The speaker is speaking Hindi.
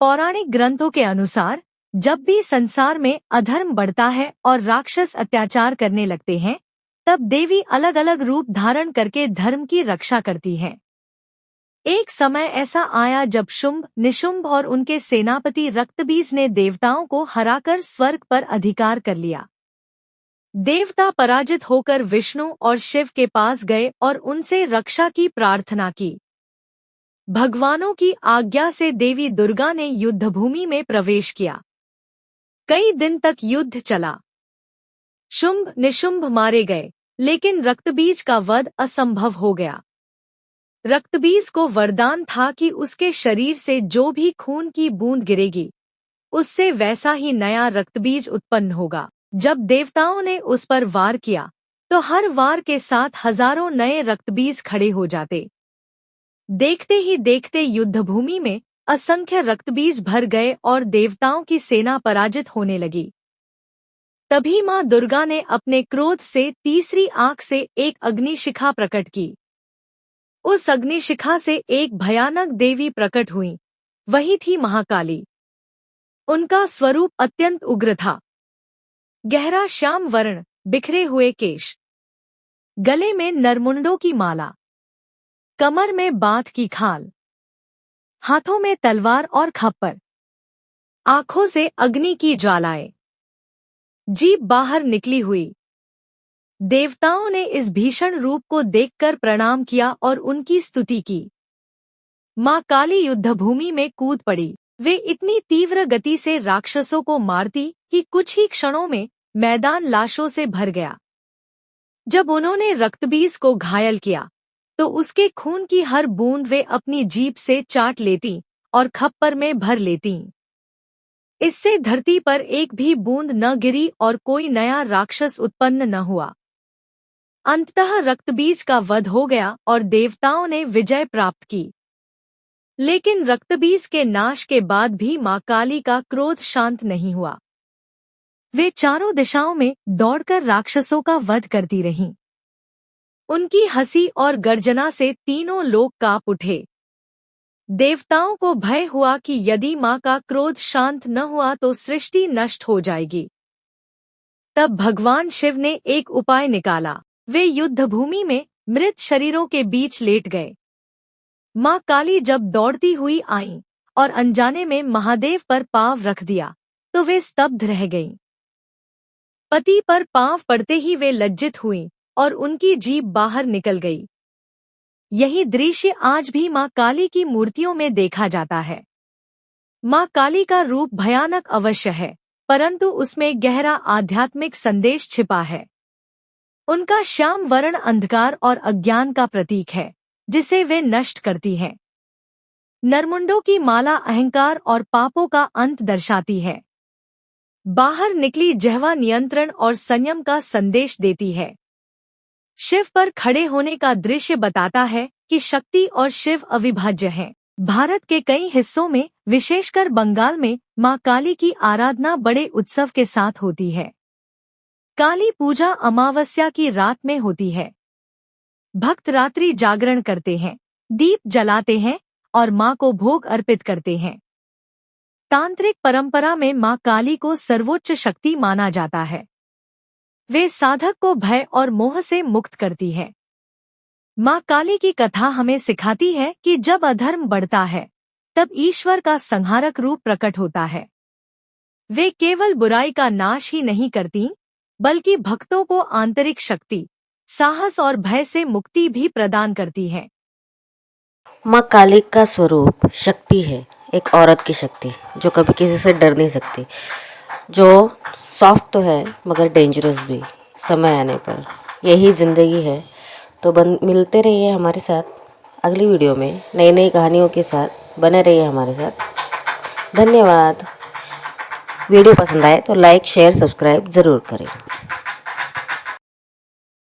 पौराणिक ग्रंथों के अनुसार जब भी संसार में अधर्म बढ़ता है और राक्षस अत्याचार करने लगते हैं, तब देवी अलग अलग रूप धारण करके धर्म की रक्षा करती हैं। एक समय ऐसा आया जब शुंभ, निशुंभ और उनके सेनापति रक्तबीज ने देवताओं को हराकर स्वर्ग पर अधिकार कर लिया। देवता पराजित होकर विष्णु और शिव के पास गए और उनसे रक्षा की प्रार्थना की। भगवानों की आज्ञा से देवी दुर्गा ने युद्धभूमि में प्रवेश किया। कई दिन तक युद्ध चला। शुंभ निशुंभ मारे गए, लेकिन रक्तबीज का वध असंभव हो गया। रक्तबीज को वरदान था कि उसके शरीर से जो भी खून की बूंद गिरेगी, उससे वैसा ही नया रक्तबीज उत्पन्न होगा। जब देवताओं ने उस पर वार किया, तो हर वार के साथ हजारों नए रक्तबीज खड़े हो जाते। देखते ही देखते युद्धभूमि में असंख्य रक्तबीज भर गए और देवताओं की सेना पराजित होने लगी। तभी मां दुर्गा ने अपने क्रोध से तीसरी आंख से एक अग्निशिखा प्रकट की। उस अग्निशिखा से एक भयानक देवी प्रकट हुई। वही थी महाकाली। उनका स्वरूप अत्यंत उग्र था। गहरा श्याम वर्ण, बिखरे हुए केश, गले में नरमुंडों की माला, कमर में बाथ की खाल, हाथों में तलवार और खप्पर, आंखों से अग्नि की ज्वालाएं, जीभ बाहर निकली हुई। देवताओं ने इस भीषण रूप को देखकर प्रणाम किया और उनकी स्तुति की। मां काली युद्धभूमि में कूद पड़ी। वे इतनी तीव्र गति से राक्षसों को मारती कि कुछ ही क्षणों में मैदान लाशों से भर गया। जब उन्होंने रक्तबीज को घायल किया, तो उसके खून की हर बूंद वे अपनी जीभ से चाट लेती और खप्पर में भर लेती। इससे धरती पर एक भी बूंद न गिरी और कोई नया राक्षस उत्पन्न न हुआ। अंततः रक्तबीज का वध हो गया और देवताओं ने विजय प्राप्त की। लेकिन रक्तबीज के नाश के बाद भी मां काली का क्रोध शांत नहीं हुआ। वे चारों दिशाओं में दौड़कर राक्षसों का वध करती रहीं। उनकी हंसी और गर्जना से तीनों लोक कांप उठे। देवताओं को भय हुआ कि यदि मां का क्रोध शांत न हुआ तो सृष्टि नष्ट हो जाएगी। तब भगवान शिव ने एक उपाय निकाला। वे युद्धभूमि में मृत शरीरों के बीच लेट गए। मां काली जब दौड़ती हुई आईं और अनजाने में महादेव पर पांव रख दिया, तो वे स्तब्ध रह गईं। पति पर पांव पड़ते ही वे लज्जित हुईं और उनकी जीभ बाहर निकल गई। यही दृश्य आज भी मां काली की मूर्तियों में देखा जाता है। मां काली का रूप भयानक अवश्य है, परंतु उसमें गहरा आध्यात्मिक संदेश छिपा है। उनका श्याम वर्ण अंधकार और अज्ञान का प्रतीक है, जिसे वे नष्ट करती हैं। नरमुंडों की माला अहंकार और पापों का अंत दर्शाती है। बाहर निकली जिह्वा नियंत्रण और संयम का संदेश देती है। शिव पर खड़े होने का दृश्य बताता है कि शक्ति और शिव अविभाज्य हैं। भारत के कई हिस्सों में, विशेषकर बंगाल में, मां काली की आराधना बड़े उत्सव के साथ होती है। काली पूजा अमावस्या की रात में होती है। भक्त रात्रि जागरण करते हैं, दीप जलाते हैं और मां को भोग अर्पित करते हैं। तांत्रिक परंपरा में मां काली को सर्वोच्च शक्ति माना जाता है। वे साधक को भय और मोह से मुक्त करती है। मां काली की कथा हमें सिखाती है कि जब अधर्म बढ़ता है, तब ईश्वर का संहारक रूप प्रकट होता है। वे केवल बुराई का नाश ही नहीं करती, बल्कि भक्तों को आंतरिक शक्ति, साहस और भय से मुक्ति भी प्रदान करती है। माँ काली का स्वरूप शक्ति है, एक औरत की शक्ति जो कभी किसी से डर नहीं सकती, जो सॉफ्ट तो है मगर डेंजरस भी समय आने पर। यही ज़िंदगी है। तो मिलते रहिए हमारे साथ अगली वीडियो में नई नई कहानियों के साथ। बने रहिए हमारे साथ। धन्यवाद। वीडियो पसंद आए तो लाइक शेयर सब्सक्राइब ज़रूर करें।